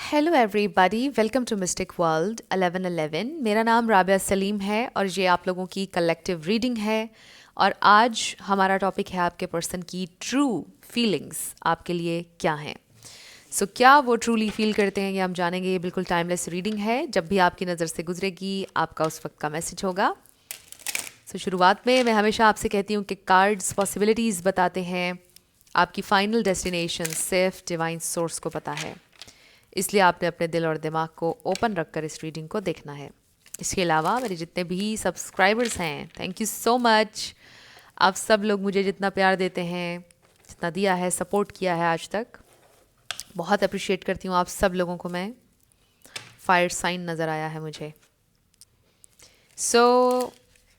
Hello everybody, welcome to Mystic World 1111। मेरा नाम राबिया सलीम है और ये आप लोगों की कलेक्टिव रीडिंग है। और आज हमारा टॉपिक है आपके पर्सन की ट्रू फीलिंग्स आपके लिए क्या हैं। सो क्या वो ट्रूली फील करते हैं ये हम जानेंगे। ये बिल्कुल टाइमलेस रीडिंग है, जब भी आपकी नज़र से गुजरेगी आपका उस वक्त का मैसेज होगा। सो शुरुआत में मैं हमेशा आपसे कहती हूँ कि कार्ड्स पॉसिबिलिटीज़ बताते हैं, आपकी फाइनल डेस्टिनेशन सिर्फ डिवाइन सोर्स को पता है, इसलिए आपने अपने दिल और दिमाग को ओपन रखकर इस रीडिंग को देखना है। इसके अलावा मेरे जितने भी सब्सक्राइबर्स हैं, थैंक यू सो मच। आप सब लोग मुझे जितना प्यार देते हैं, जितना दिया है, सपोर्ट किया है आज तक, बहुत अप्रिशिएट करती हूँ आप सब लोगों को मैं। फायर साइन नज़र आया है मुझे। सो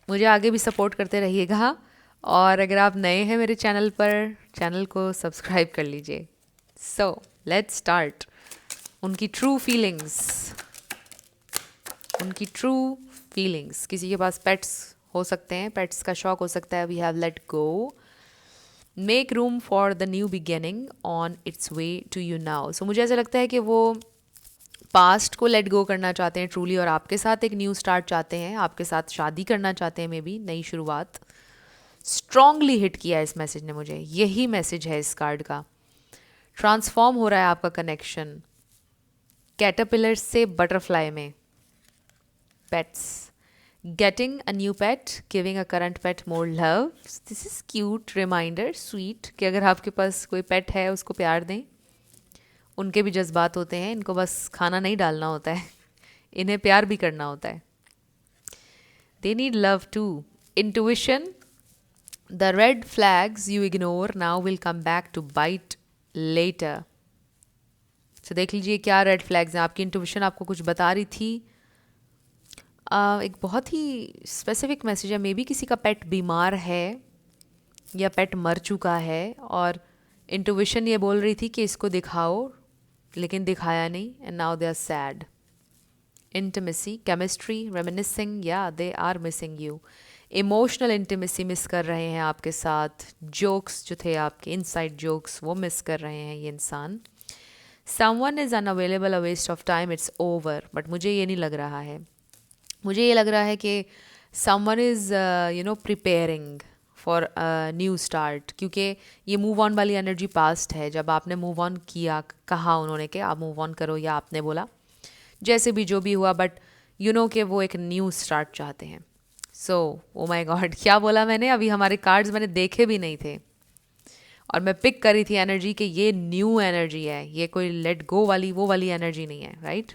मुझे आगे भी सपोर्ट करते रहिएगा, और अगर आप नए हैं मेरे चैनल पर, चैनल को सब्सक्राइब कर लीजिए। So let's start. उनकी ट्रू फीलिंग्स, उनकी ट्रू फीलिंग्स। किसी के पास पेट्स हो सकते हैं, पेट्स का शौक हो सकता है। We have let go, make room for the new beginning on its way to you now. So मुझे ऐसा लगता है कि वो पास्ट को लेट गो करना चाहते हैं ट्रूली, और आपके साथ एक न्यू स्टार्ट चाहते हैं, आपके साथ शादी करना चाहते हैं, मे बी नई शुरुआत। स्ट्रांगली हिट किया है इस मैसेज ने मुझे, यही मैसेज है इस कार्ड का। ट्रांसफॉर्म हो रहा है आपका कनेक्शन कैटरपिलर से बटरफ्लाई में। Pets, getting a new pet, giving a current pet more love. This is cute reminder, sweet, कि अगर आपके पास कोई पेट है उसको प्यार दें। उनके भी जज्बात होते हैं, इनको बस खाना नहीं डालना होता है, इन्हें प्यार भी करना होता है। They need love too. Intuition, the red flags you ignore now will come back to bite later. तो देख लीजिए क्या रेड फ्लैग्स हैं। आपकी इंट्यूशन आपको कुछ बता रही थी। एक बहुत ही स्पेसिफिक मैसेज है। मे बी किसी का पेट बीमार है या पेट मर चुका है, और इंट्यूशन ये बोल रही थी कि इसको दिखाओ, लेकिन दिखाया नहीं, and now they are sad. Intimacy, chemistry, reminiscing, या they are missing you. Emotional intimacy miss कर रहे हैं आपके साथ। जोक्स जो थे आपके, इनसाइड जोक्स, वो मिस कर रहे हैं ये इंसान। Someone is unavailable, a waste of time, it's over. But मुझे ये नहीं लग रहा है, मुझे ये लग रहा है कि someone is preparing for new start, क्योंकि ये मूव ऑन वाली एनर्जी पास्ट है। जब आपने मूव ऑन किया, कहा उन्होंने कि आप मूव ऑन करो, या आपने बोला, जैसे भी जो भी हुआ, बट कि वो एक न्यू स्टार्ट चाहते हैं। सो ओ माई गॉड, क्या बोला मैंने अभी? हमारे कार्ड्स मैंने देखे भी नहीं थे, और मैं पिक करी थी एनर्जी कि ये न्यू एनर्जी है, ये कोई लेट गो वाली वो वाली एनर्जी नहीं है, right?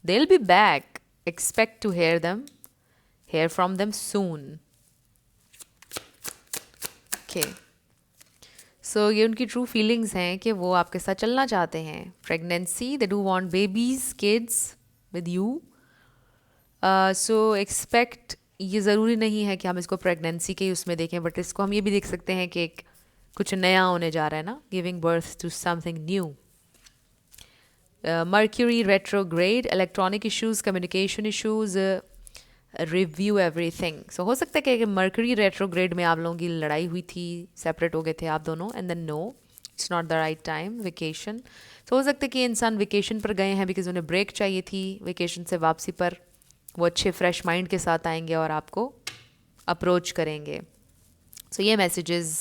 They will be back, expect to hear from them soon. Okay, so ये उनकी ट्रू फीलिंग्स हैं कि वो आपके साथ चलना चाहते हैं। Pregnancy, they do want babies, kids with you. So expect, ये ज़रूरी नहीं है कि हम इसको प्रेगनेंसी के ही उसमें देखें, बट इसको हम ये भी देख सकते हैं कि एक कुछ नया होने जा रहा है ना, giving birth to something new. Mercury retrograde, electronic issues, communication issues, review everything. So हो सकता है कि मर्क्यूरी रेट्रोग्रेड में आप लोगों की लड़ाई हुई थी, सेपरेट हो गए थे आप दोनों, and then no, it's not the right time, vacation. तो हो सकता है कि इंसान वेकेशन पर गए हैं बिकॉज उन्हें ब्रेक चाहिए थी। वेकेशन से वापसी पर वो अच्छे फ्रेश माइंड के साथ आएंगे और आपको अप्रोच करेंगे। सो ये मैसेजेस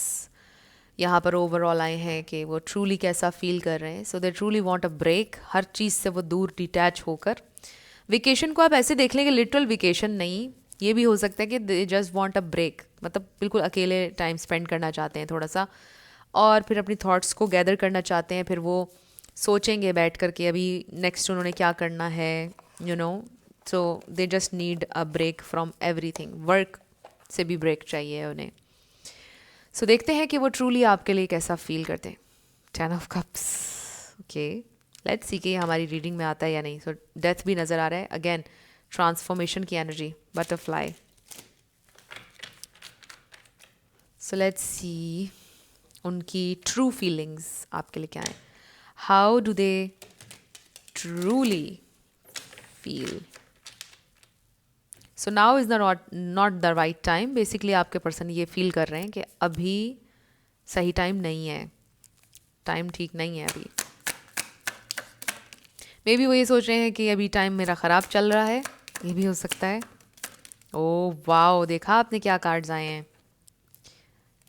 यहाँ पर ओवरऑल आए हैं कि वो ट्रूली कैसा फील कर रहे हैं। सो दे ट्रूली वांट अ ब्रेक, हर चीज़ से वो दूर डिटैच होकर। वेकेशन को आप ऐसे देख लेंगे, लिटरल वेकेशन नहीं, ये भी हो सकता है कि they just want a break, मतलब बिल्कुल अकेले टाइम स्पेंड करना चाहते हैं थोड़ा सा, और फिर अपनी थॉट्स को गैदर करना चाहते हैं। फिर वो सोचेंगे बैठ कर के अभी नेक्स्ट उन्होंने क्या करना है, so they just need a break from everything. Work से भी ब्रेक चाहिए उन्हें। सो देखते हैं कि वो ट्रूली आपके लिए कैसा फील करते हैं। 10 of cups, okay, let's see कि हमारी रीडिंग में आता है या नहीं। सो डेथ भी नज़र आ रहा है, अगेन ट्रांसफॉर्मेशन की energy, butterfly. So let's see उनकी ट्रू फीलिंग्स आपके लिए क्या है। How do they truly feel? So now is not the right time. Basically आपके पर्सन ये फील कर रहे हैं कि अभी सही टाइम नहीं है, टाइम ठीक नहीं है अभी। मे बी वो ये सोच रहे हैं कि अभी टाइम मेरा ख़राब चल रहा है, ये भी हो सकता है। ओह वाओ, देखा आपने क्या कार्ड्स आए हैं,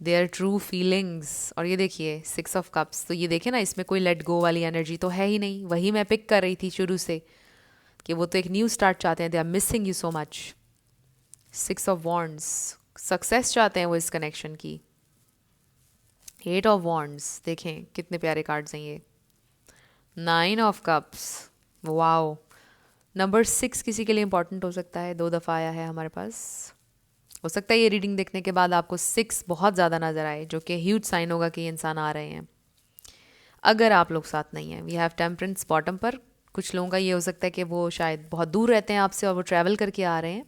देयर ट्रू फीलिंग्स। और ये देखिए 6 ऑफ कप्स, तो ये देखे ना, इसमें कोई लेट गो वाली एनर्जी तो है ही नहीं। वही मैं पिक कर रही थी शुरू से कि वो तो एक न्यू स्टार्ट चाहते हैं, they are missing you so much. 6 of wands, success चाहते हैं वो इस कनेक्शन की। 8 ऑफ वॉन्ड्स, देखें कितने प्यारे कार्ड्स हैं ये। 9 ऑफ कप्स, वाओ। नंबर 6 किसी के लिए इंपॉर्टेंट हो सकता है, 2 दफ़ा आया है हमारे पास। हो सकता है ये रीडिंग देखने के बाद आपको 6 बहुत ज़्यादा नज़र आए, जो कि ह्यूज साइन होगा कि ये इंसान आ रहे हैं। अगर आप लोग साथ नहीं हैं, वी हैव टेम्परेंस बॉटम पर। कुछ लोगों का ये हो सकता है कि वो शायद बहुत दूर रहते हैं आपसे और वो ट्रैवल करके आ रहे हैं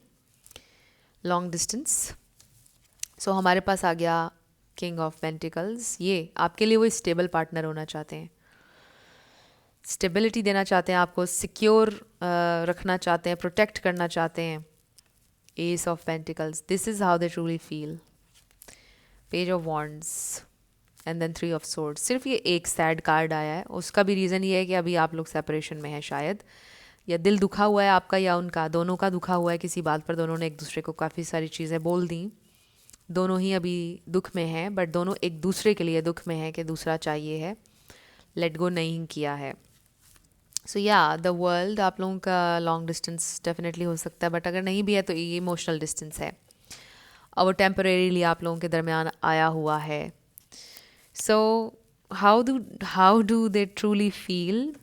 लॉन्ग डिस्टेंस। सो हमारे पास आ गया किंग ऑफ पेंटिकल्स। ये आपके लिए वो स्टेबल पार्टनर होना चाहते हैं, स्टेबिलिटी देना चाहते हैं आपको, सिक्योर रखना चाहते हैं, प्रोटेक्ट करना चाहते हैं। Ace of pentacles, this is how they truly feel. Page of wands and then 3 of swords. सिर्फ ये एक सैड कार्ड आया है, उसका भी रीज़न ये है कि अभी आप लोग सेपरेशन में हैं शायद, या दिल दुखा हुआ है आपका या उनका, दोनों का दुखा हुआ है किसी बात पर। दोनों ने एक दूसरे को काफ़ी सारी चीज़ें बोल दी, दोनों ही अभी दुख में हैं, बट दोनों एक दूसरे के लिए दुख में है कि दूसरा चाहिए है, लेट गो नहीं किया है। सो या द वर्ल्ड आप लोगों का लॉन्ग डिस्टेंस डेफिनेटली हो सकता है, बट अगर नहीं भी है तो ये इमोशनल डिस्टेंस है और वो टेम्परेरीली आप लोगों के दरमियान आया हुआ है। So how do they truly feel.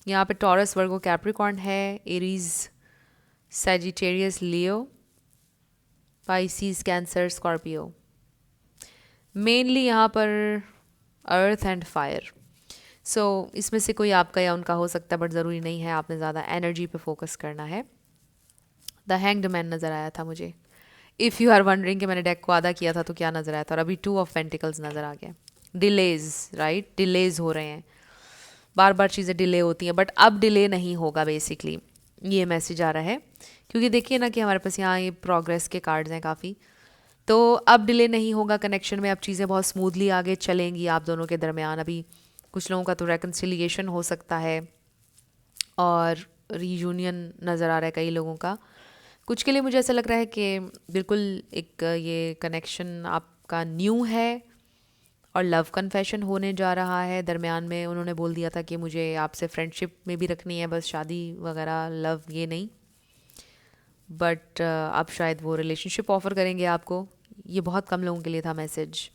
यहाँ पे टॉरस, वर्गो, कैप्रिकॉर्न है, एरीज, सैजिटेरियस, लियो, पाइसीज, कैंसर, स्कॉर्पियो। मेनली यहाँ पर अर्थ एंड फायर। सो इसमें से कोई आपका या उनका हो सकता है, बट ज़रूरी नहीं है, आपने ज़्यादा एनर्जी पे फोकस करना है। द हैंग्ड मैन नज़र आया था मुझे। इफ़ यू आर वंडरिंग कि मैंने डेक को आधा किया था तो क्या नज़र आया था, और अभी 2 ऑफ पेंटिकल्स नज़र आ गया। डिलेज, राइट, डिलेज हो रहे हैं, बार बार चीज़ें डिले होती हैं, बट अब डिले नहीं होगा बेसिकली, ये मैसेज आ रहा है। क्योंकि देखिए ना कि हमारे पास यहाँ ये प्रोग्रेस के कार्ड्स हैं काफ़ी, तो अब डिले नहीं होगा कनेक्शन में, अब चीज़ें बहुत स्मूथली आगे चलेंगी आप दोनों के दरमियान। अभी कुछ लोगों का तो रेकन्सिलिएशन हो सकता है और रीयूनियन नज़र आ रहा है कई लोगों का। कुछ के लिए मुझे ऐसा लग रहा है कि बिल्कुल एक ये कनेक्शन आपका न्यू है और लव कन्फेशन होने जा रहा है। दरमियान में उन्होंने बोल दिया था कि मुझे आपसे फ्रेंडशिप में भी रखनी है, बस शादी वगैरह लव ये नहीं, बट अब शायद वो रिलेशनशिप ऑफ़र करेंगे आपको। ये बहुत कम लोगों के लिए था मैसेज।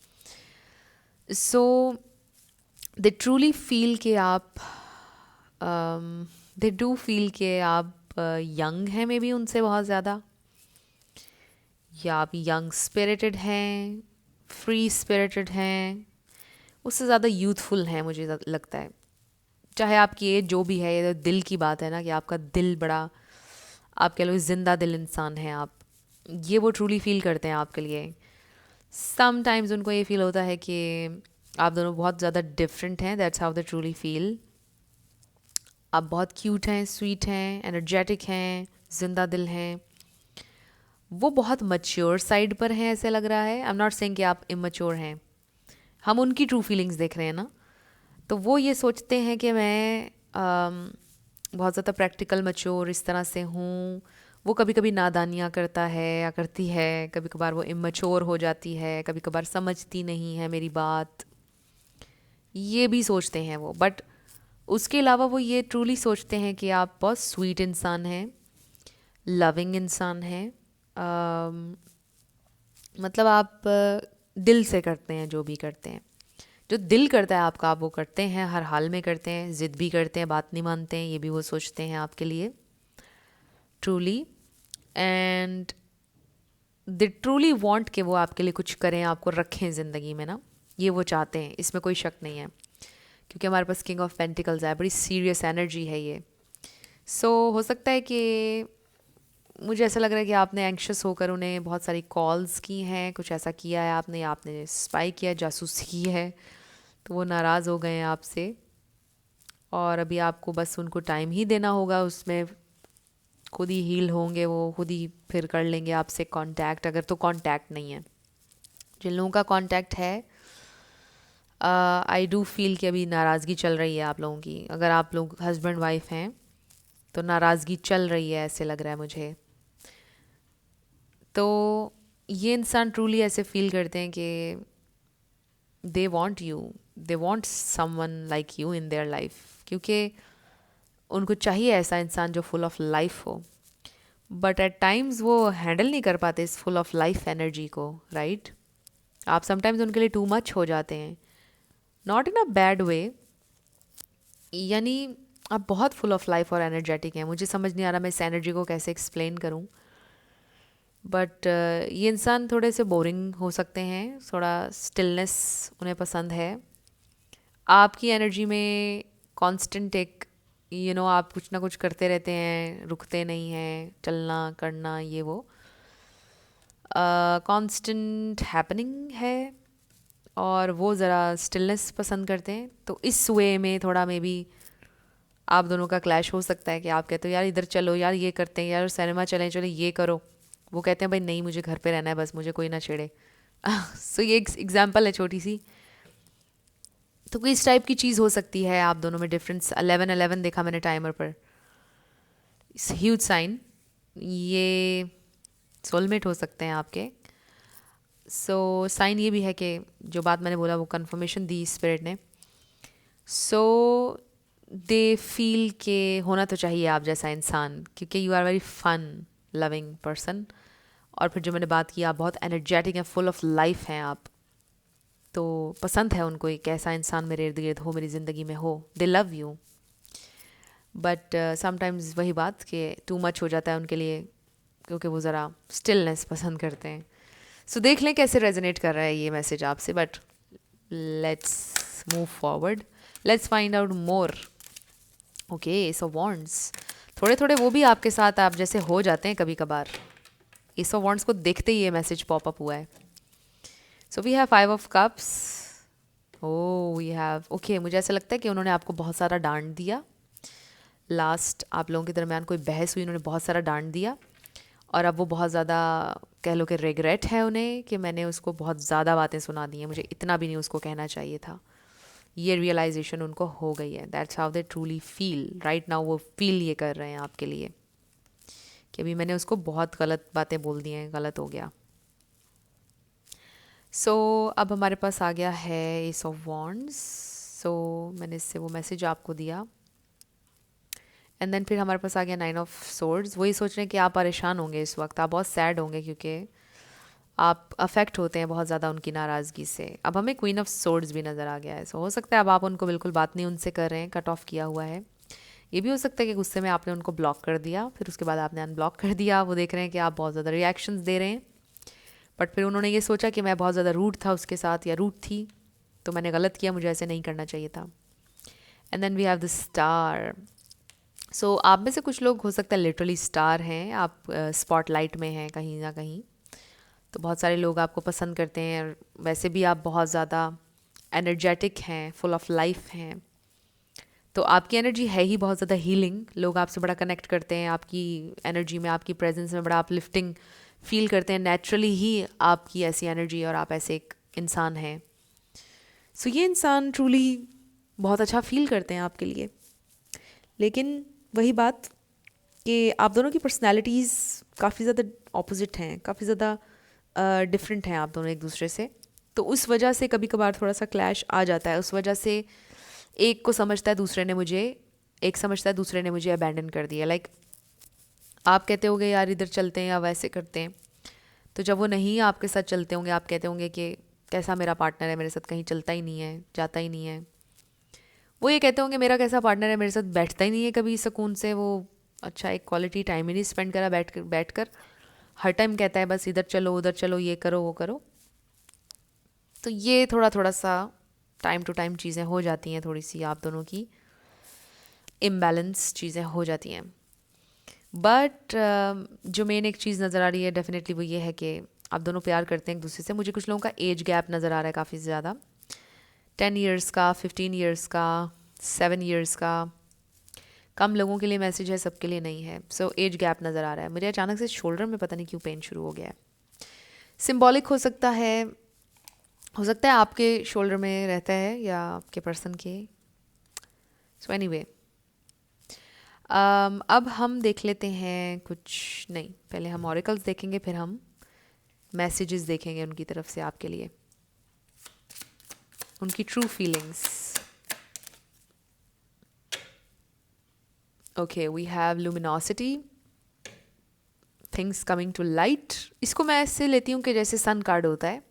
सो दे ट्रूली फील कि आप दे डू फील कि आप यंग हैं, मे बी उनसे बहुत ज़्यादा, या आप यंग स्पिरिटेड हैं, फ्री स्पिरिटेड हैं, उससे ज़्यादा यूथफुल हैं मुझे लगता है। चाहे आपकी एज जो भी है, ये तो दिल की बात है ना कि आपका दिल बड़ा, आप कह लो जिंदा दिल इंसान हैं आप, ये वो ट्रूली फील करते हैं आपके लिए। समटाइम्स उनको ये फील होता है कि आप दोनों बहुत ज़्यादा डिफरेंट हैं, that's how they truly feel. आप बहुत क्यूट हैं, स्वीट हैं, एनर्जेटिक हैं, जिंदा दिल हैं। वो बहुत मच्योर साइड पर हैं ऐसे लग रहा है। आई एम नॉट सेइंग कि आप इमैच्योर हैं, हम उनकी ट्रू फीलिंग्स देख रहे हैं ना, तो वो ये सोचते हैं कि मैं बहुत ज़्यादा प्रैक्टिकल मैच्योर इस तरह से हूँ। वो कभी कभी नादानियाँ करता है या करती है, कभी कभार वो इमैच्योर हो जाती है, कभी कभार समझती नहीं है मेरी बात, ये भी सोचते हैं वो। बट उसके अलावा वो ये ट्रूली सोचते हैं कि आप बहुत स्वीट इंसान हैं, लविंग इंसान हैं, मतलब आप दिल से करते हैं जो भी करते हैं, जो दिल करता है आपका आप वो करते हैं, हर हाल में करते हैं, ज़िद भी करते हैं, बात नहीं मानते हैं, ये भी वो सोचते हैं आपके लिए truly. And they truly want कि वो आपके लिए कुछ करें, आपको रखें ज़िंदगी में ना, ये वो चाहते हैं, इसमें कोई शक नहीं है। क्योंकि हमारे पास किंग ऑफ पेंटिकल्स है, बड़ी सीरियस एनर्जी है ये। सो हो सकता है कि मुझे ऐसा लग रहा है कि आपने एंक्शस होकर उन्हें बहुत सारी कॉल्स की हैं, कुछ ऐसा किया है आपने, या आपने स्पाई किया, जासूसी की है, तो वो नाराज़ हो गए हैं आपसे और अभी आपको बस उनको टाइम ही देना होगा, उसमें खुद ही हील होंगे वो, खुद ही फिर कर लेंगे आपसे कांटेक्ट, अगर तो कांटेक्ट नहीं है। जिन लोगों का कांटेक्ट है, आई डू फील कि अभी नाराज़गी चल रही है आप लोगों की। अगर आप लोग हस्बैंड वाइफ हैं तो नाराज़गी चल रही है ऐसे लग रहा है मुझे। तो ये इंसान ट्रूली ऐसे फील करते हैं कि they want you, they want someone like you in their life, क्योंकि उनको चाहिए ऐसा इंसान जो फुल ऑफ लाइफ हो। बट एट टाइम्स वो हैंडल नहीं कर पाते इस फुल ऑफ लाइफ एनर्जी को, राइट? आप समटाइम्स उनके लिए टू मच हो जाते हैं, not in a bad way, यानी आप बहुत फुल ऑफ लाइफ और एनर्जेटिक हैं। मुझे समझ नहीं आ रहा मैं इस एनर्जी को कैसे एक्सप्लेन करूं, बट ये इंसान थोड़े से बोरिंग हो सकते हैं, थोड़ा स्टिलनेस उन्हें पसंद है। आपकी एनर्जी में कांस्टेंट एक आप कुछ ना कुछ करते रहते हैं, रुकते नहीं हैं, चलना करना ये वो कांस्टेंट हैपनिंग है, और वो ज़रा स्टिलनेस पसंद करते हैं। तो इस वे में थोड़ा मे बी आप दोनों का क्लैश हो सकता है कि आप कहते हो यार इधर चलो, यार ये करते हैं, यार सिनेमा चलें, चलो ये करो। वो कहते हैं भाई नहीं, मुझे घर पे रहना है, बस मुझे कोई ना छेड़े। सो ये एक एग्जांपल है छोटी सी। तो कोई इस टाइप की चीज़ हो सकती है आप दोनों में डिफरेंस। 11-11 देखा मैंने टाइमर पर, ह्यूज साइन। ये सोलमेट हो सकते हैं आपके। सो साइन ये भी है कि जो बात मैंने बोला वो कंफर्मेशन दी स्पिरिट ने। सो दे फील के होना तो चाहिए आप जैसा इंसान, क्योंकि you are very fun loving person. और फिर जो मैंने बात की, आप बहुत एनर्जेटिक हैं, फुल ऑफ लाइफ हैं आप। तो पसंद है उनको एक ऐसा इंसान मेरे इर्द गिर्द हो, मेरी ज़िंदगी में हो। दे लव यू, बट समटाइम्स वही बात कि टू मच हो जाता है उनके लिए, क्योंकि वो ज़रा स्टिलनेस पसंद करते हैं। सो देख लें कैसे रेजोनेट कर रहा है ये मैसेज आपसे, but let's move forward, let's find out more. Okay, so wants थोड़े थोड़े वो भी आपके साथ आप जैसे हो जाते हैं कभी कभार। एस ऑफ वॉन्ट्स को देखते ही ये मैसेज पॉप अप हुआ है। So we have 5 of cups. Oh we have, okay, मुझे ऐसा लगता है कि उन्होंने आपको बहुत सारा डांट दिया। लास्ट आप लोगों के दरमियान कोई बहस हुई, उन्होंने बहुत सारा डांट दिया, और अब वो बहुत ज़्यादा कह लो कि रिग्रेट है उन्हें कि मैंने उसको बहुत ज़्यादा बातें सुना दी हैं, मुझे इतना भी नहीं उसको कहना चाहिए था। ये रियलाइजेशन उनको हो गई है। That's how they truly feel right now. वो फील ये कर रहे हैं आपके लिए कि अभी मैंने उसको बहुत गलत बातें बोल दी हैं, गलत हो गया। सो अब हमारे पास आ गया है एस ऑफ वॉन्ड्स। सो मैंने इससे वो मैसेज आपको दिया, एंड देन फिर हमारे पास आ गया 9 ऑफ सोर्ड्स। वही सोच रहे हैं कि आप परेशान होंगे इस वक्त, आप बहुत सैड होंगे, क्योंकि आप अफेक्ट होते हैं बहुत ज़्यादा उनकी नाराज़गी से। अब हमें क्वीन ऑफ सोर्ड्स भी नज़र आ गया है। सो हो सकता है अब आप उनको बिल्कुल बात नहीं उनसे कर रहे हैं, कट ऑफ किया हुआ है। ये भी हो सकता है कि गुस्से में आपने उनको ब्लॉक कर दिया, फिर उसके बाद आपने अनब्लॉक कर दिया। वो देख रहे हैं कि आप बहुत ज़्यादा रिएक्शंस दे रहे हैं, बट फिर उन्होंने ये सोचा कि मैं बहुत ज़्यादा रूड था उसके साथ, या रूड थी, तो मैंने गलत किया, मुझे ऐसे नहीं करना चाहिए था। And then we have the star. So आप में से कुछ लोग हो सकता है लिटरली स्टार हैं, आप स्पॉटलाइट में हैं कहीं ना कहीं। तो बहुत सारे लोग आपको पसंद करते हैं, वैसे भी आप बहुत ज़्यादा एनर्जेटिक हैं, फुल ऑफ लाइफ हैं। तो आपकी एनर्जी है ही बहुत ज़्यादा हीलिंग, लोग आपसे बड़ा कनेक्ट करते हैं आपकी एनर्जी में, आपकी प्रेजेंस में बड़ा अपलिफ्टिंग फील करते हैं। नेचुरली ही आपकी ऐसी एनर्जी और आप ऐसे एक इंसान हैं। सो ये इंसान ट्रूली बहुत अच्छा फील करते हैं आपके लिए। लेकिन वही बात कि आप दोनों की पर्सनैलिटीज़ काफ़ी ज़्यादा ऑपोजिट हैं, काफ़ी ज़्यादा डिफरेंट हैं आप दोनों एक दूसरे से। तो उस वजह से कभी कभार थोड़ा सा क्लैश आ जाता है। उस वजह से एक को समझता है दूसरे ने मुझे, एक समझता है दूसरे ने मुझे अबैंडन कर दिया। लाइक आप कहते होंगे यार इधर चलते हैं या वैसे करते हैं, तो जब वो नहीं आपके साथ चलते होंगे, आप कहते होंगे कि कैसा मेरा पार्टनर है, मेरे साथ कहीं चलता ही नहीं है, जाता ही नहीं है। वो ये कहते होंगे मेरा कैसा पार्टनर है, मेरे साथ बैठता ही नहीं है कभी सुकून से, वो अच्छा एक क्वालिटी टाइम ही नहीं स्पेंड करा बैठ कर हर टाइम कहता है बस इधर चलो उधर चलो, ये करो वो करो। तो ये थोड़ा सा टाइम टू टाइम चीज़ें हो जाती हैं, थोड़ी सी आप दोनों की इम्बैलेंस चीज़ें हो जाती हैं। बट जो मेन एक चीज़ नज़र आ रही है डेफिनेटली वो ये है कि आप दोनों प्यार करते हैं एक दूसरे से। मुझे कुछ लोगों का एज गैप नज़र आ रहा है काफ़ी ज़्यादा, 10 ईयर्स का, 15 ईयर्स का, 7 ईयर्स का। कम लोगों के लिए मैसेज है, सबके लिए नहीं है। सो एज गैप नज़र आ रहा है मुझे। अचानक से शोल्डर में पता नहीं क्यों पेन शुरू हो गया है। सिम्बॉलिक हो सकता है आपके शोल्डर में रहता है या आपके पर्सन के। सो एनीवे, अब हम देख लेते हैं कुछ नहीं, पहले हम ऑरिकल्स देखेंगे, फिर हम मैसेजेस देखेंगे उनकी तरफ से आपके लिए, उनकी true feelings. Okay, we have luminosity, things coming to light. इसको मैं ऐसे लेती हूँ कि जैसे सन कार्ड होता है.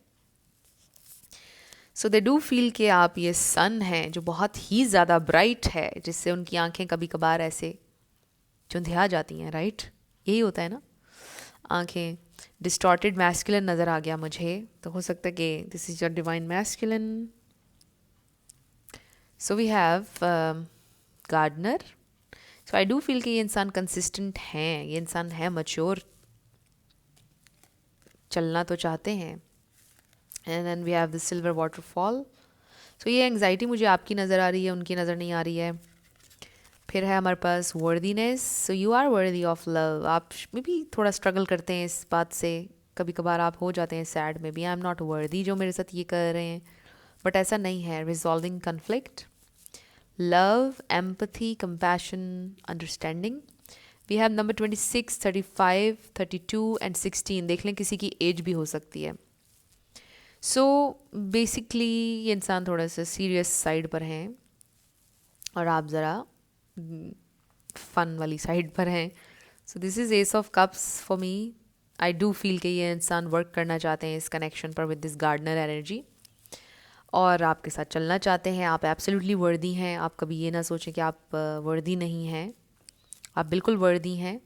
सो दे डू फील कि आप ये सन हैं जो बहुत ही ज़्यादा ब्राइट है, जिससे उनकी आंखें कभी कभार ऐसे चुंधिया जाती हैं, राइट? यही होता है ना, आंखें. डिस्टॉर्टेड मैस्कुलिन नज़र आ गया मुझे, तो हो सकता है कि this is your divine masculine. So we have gardener. So I do feel कि ये इंसान कंसिस्टेंट हैं, ये इंसान है मैच्योर, चलना तो चाहते हैं. And then we have the silver waterfall. So ये एंग्जाइटी मुझे आपकी नज़र आ रही है, उनकी नज़र नहीं आ रही है. फिर है हमारे पास worthiness. So you are worthy of love. आप में भी थोड़ा स्ट्रगल करते हैं इस बात से, कभी कभार आप हो जाते हैं सैड में भी, आई एम नॉट वर्दी जो मेरे साथ ये कर रहे हैं, बट ऐसा नहीं है. Resolving conflict, love, empathy, compassion, understanding. We have number 26, 35, 32 and 16. देख लें, किसी की एज भी हो सकती है. सो बेसिकली ये इंसान थोड़ा सा सीरियस साइड पर हैं और आप ज़रा फन वाली साइड पर हैं. So this is S of cups for me. I do feel कि ये इंसान वर्क करना चाहते हैं इस कनेक्शन पर विद दिस गार्डनर एनर्जी, और आपके साथ चलना चाहते हैं. आप एब्सोल्युटली वर्दी हैं. आप कभी ये ना सोचें कि आप वर्दी नहीं हैं, आप बिल्कुल वर्दी हैं.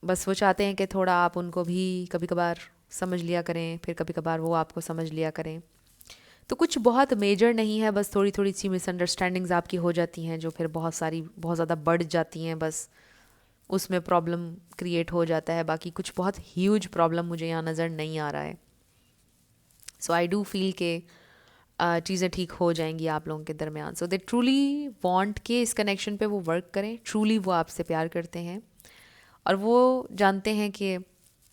बस वो चाहते हैं कि थोड़ा आप उनको भी कभी कभार समझ लिया करें, फिर कभी कभार वो आपको समझ लिया करें. तो कुछ बहुत मेजर नहीं है, बस थोड़ी थोड़ी सी मिसअंडरस्टैंडिंग्स आपकी हो जाती हैं जो फिर बहुत ज़्यादा बढ़ जाती हैं. बस उसमें प्रॉब्लम क्रिएट हो जाता है. बाकी कुछ बहुत ह्यूज प्रॉब्लम मुझे यहाँ नज़र नहीं आ रहा है. सो आई डू फील के चीज़ें ठीक हो जाएंगी आप लोगों के दरमियान. सो दे ट्रूली वांट के इस कनेक्शन पे वो वर्क करें. ट्रूली वो आपसे प्यार करते हैं और वो जानते हैं कि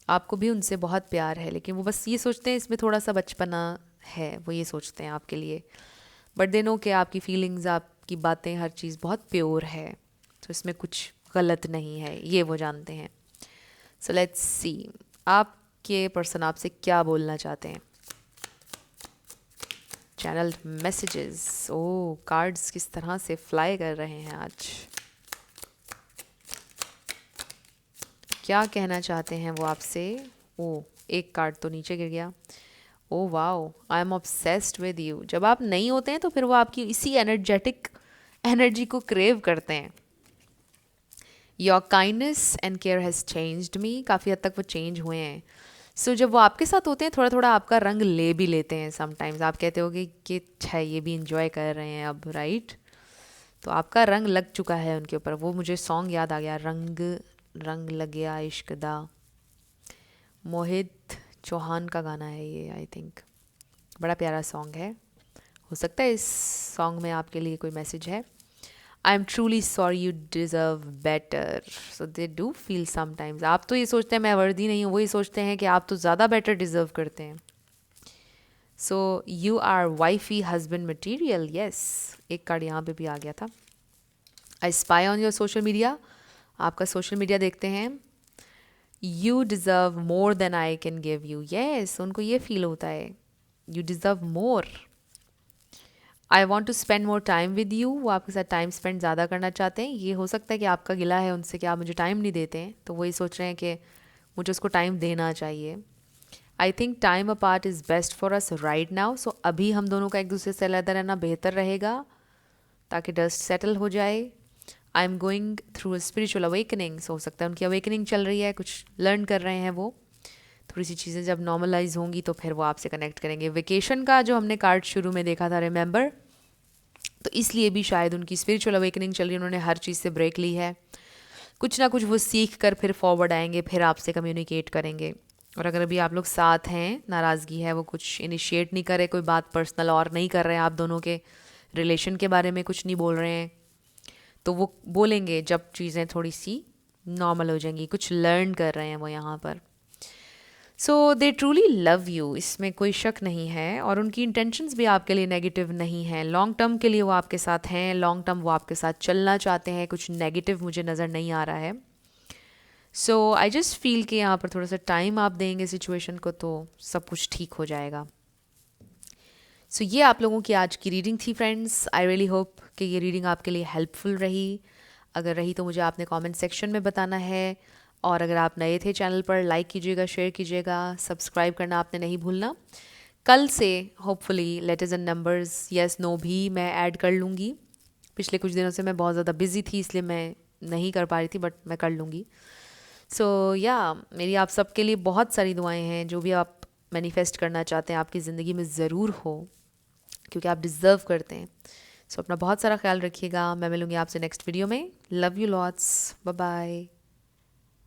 आपको भी उनसे बहुत प्यार है, लेकिन वो बस ये सोचते हैं इसमें थोड़ा सा बचपना है, वो ये सोचते हैं आपके लिए. बट दे नो कि आपकी फीलिंग्स, आपकी बातें, हर चीज़ बहुत प्योर है, तो इसमें कुछ गलत नहीं है, ये वो जानते हैं. सो लेट्स सी आपके पर्सन आपसे क्या बोलना चाहते हैं. Channelled messages. ओ, कार्ड्स किस तरह से फ्लाई कर रहे हैं आज. क्या कहना चाहते हैं वो आपसे. ओ, एक कार्ड तो नीचे गिर गया. Oh wow, I am obsessed with you. जब आप नहीं होते हैं तो फिर वो आपकी इसी एनर्जेटिक एनर्जी को क्रेव करते हैं. Your kindness and care has changed me. काफ़ी हद तक वो चेंज हुए हैं. सो जब वो आपके साथ होते हैं थोड़ा थोड़ा आपका रंग ले भी लेते हैं. समटाइम्स आप कहते हो कि अच्छा ये भी इंजॉय कर रहे हैं अब, राइट? तो आपका रंग लग चुका है उनके ऊपर. वो मुझे सॉन्ग याद आ गया, रंग लग गया इश्क दा. मोहित चौहान का गाना है ये, आई थिंक. बड़ा प्यारा सॉन्ग है. हो सकता है इस सॉन्ग में आपके लिए कोई मैसेज है. I am truly sorry, you deserve better. So they do feel sometimes. आप तो ये सोचते हैं मैं वर्दी नहीं हूँ, वो ये सोचते हैं कि आप तो ज़्यादा बेटर डिज़र्व करते हैं. So you are wifey husband material. Yes, एक कार्ड यहाँ पे भी आ गया था. I spy on your social media. आपका सोशल मीडिया देखते हैं. You deserve more than I can give you. Yes, उनको ये फील होता है you deserve more. I want to spend more time with you. वो आपके साथ टाइम स्पेंड ज़्यादा करना चाहते हैं. ये हो सकता है कि आपका गिला है उनसे कि आप मुझे टाइम नहीं देते हैं, तो वही सोच रहे हैं कि मुझे उसको टाइम देना चाहिए. I think time apart is best for us right now. So अभी हम दोनों का एक दूसरे से अलग रहना बेहतर रहेगा ताकि डस्ट सेटल हो जाए. I am going through a spiritual awakening. हो सकता है उनकी अवेकनिंग चल रही है, कुछ लर्न कर रहे हैं वो. थोड़ी सी चीज़ें जब नॉर्मलाइज होंगी तो फिर वो आपसे कनेक्ट करेंगे. वेकेशन का जो हमने कार्ड शुरू में देखा था, रिमेंबर, तो इसलिए भी शायद उनकी स्पिरिचुअल अवेकनिंग चल रही है. उन्होंने हर चीज़ से ब्रेक ली है. कुछ ना कुछ वो सीख कर फिर फॉरवर्ड आएंगे, फिर आपसे कम्युनिकेट करेंगे. और अगर अभी आप लोग साथ हैं, नाराज़गी है, वो कुछ इनिशिएट नहीं कर रहे, कोई बात पर्सनल और नहीं कर रहे हैं, आप दोनों के रिलेशन के बारे में कुछ नहीं बोल रहे हैं, तो वो बोलेंगे जब चीज़ें थोड़ी सी नॉर्मल हो जाएंगी. कुछ लर्न कर रहे हैं वो यहाँ पर. सो दे ट्रूली लव यू, इसमें कोई शक नहीं है, और उनकी इंटेंशंस भी आपके लिए नेगेटिव नहीं हैं। लॉन्ग टर्म के लिए वो आपके साथ हैं, लॉन्ग टर्म वो आपके साथ चलना चाहते हैं, कुछ नेगेटिव मुझे नज़र नहीं आ रहा है। सो आई जस्ट फील कि यहाँ पर थोड़ा सा टाइम आप देंगे सिचुएशन को तो सब कुछ ठीक हो जाएगा। सो ये आप लोगों की आज की रीडिंग थी फ्रेंड्स। आई रियली होप कि ये रीडिंग आपके लिए हेल्पफुल रही। अगर रही तो मुझे आपने कमेंट सेक्शन में बताना है, और अगर आप नए थे चैनल पर, लाइक कीजिएगा, शेयर कीजिएगा, सब्सक्राइब करना आपने नहीं भूलना। कल से hopefully letters and numbers yes no भी मैं ऐड कर लूँगी। पिछले कुछ दिनों से मैं बहुत ज़्यादा बिजी थी, इसलिए मैं नहीं कर पा रही थी, बट मैं कर लूँगी। सो या मेरी आप सबके लिए बहुत सारी दुआएं हैं। जो भी आप मैनिफेस्ट करना चाहते हैं आपकी ज़िंदगी में ज़रूर हो, क्योंकि आप डिज़र्व करते हैं। सो अपना बहुत सारा ख्याल रखिएगा। मैं मिलूँगी आपसे नेक्स्ट वीडियो में। Love you lots, bye bye.